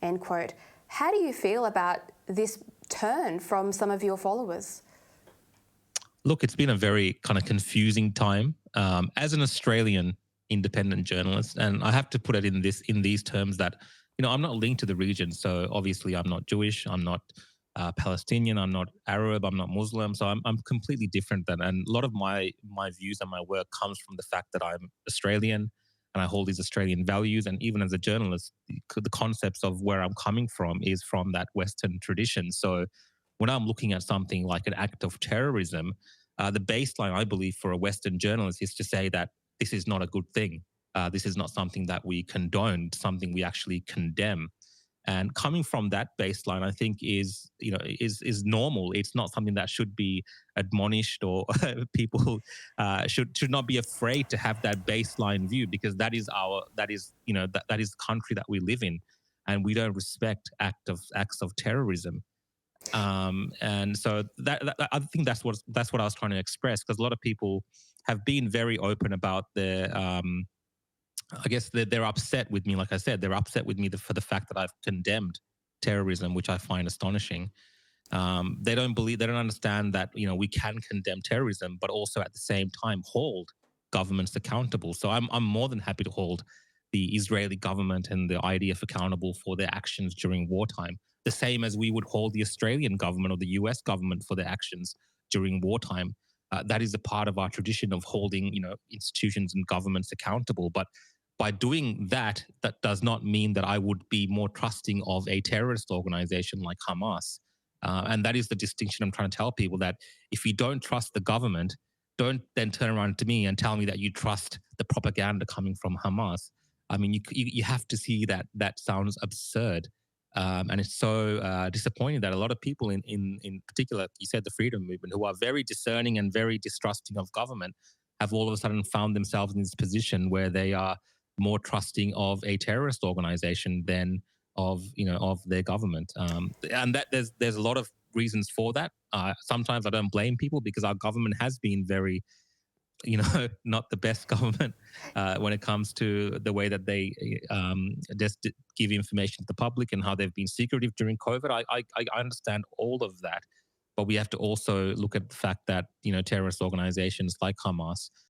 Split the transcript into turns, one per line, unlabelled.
end quote. How do you feel about this turn from some of your followers?
Look, it's been a very kind of confusing time as an Australian independent journalist, and I have to put it in these terms that I'm not linked to the region, so obviously I'm not Jewish, I'm not Palestinian, I'm not Arab, I'm not Muslim, so I'm completely different than. And a lot of my views and my work comes from the fact that I'm Australian and I hold these Australian values, and even as a journalist, the concepts of where I'm coming from is from that Western tradition. So when I'm looking at something like an act of terrorism, the baseline, I believe, for a Western journalist is to say that this is not a good thing. This is not something that we condone, something we actually condemn. And coming from that baseline, I think is normal. It's not something that should be admonished, or people should not be afraid to have that baseline view, because that is the country that we live in, and we don't respect acts of terrorism. And so that I think that's what I was trying to express, because a lot of people have been very open about their I guess they're upset with me. Like I said, they're upset with me for the fact that I've condemned terrorism, which I find astonishing. They don't understand that we can condemn terrorism, but also at the same time hold governments accountable. So I'm more than happy to hold the Israeli government and the IDF accountable for their actions during wartime, the same as we would hold the Australian government or the US government for their actions during wartime. That is a part of our tradition of holding institutions and governments accountable. But by doing that, that does not mean that I would be more trusting of a terrorist organization like Hamas. And that is the distinction I'm trying to tell people, that if you don't trust the government, don't then turn around to me and tell me that you trust the propaganda coming from Hamas. I mean, you have to see that that sounds absurd. And it's so disappointing that a lot of people in particular, you said the freedom movement, who are very discerning and very distrusting of government, have all of a sudden found themselves in this position where they are more trusting of a terrorist organization than of their government. And that there's a lot of reasons for that. Sometimes I don't blame people, because our government has been very not the best government when it comes to the way that they just give information to the public and how they've been secretive during COVID. I understand all of that, but we have to also look at the fact that terrorist organizations like Hamas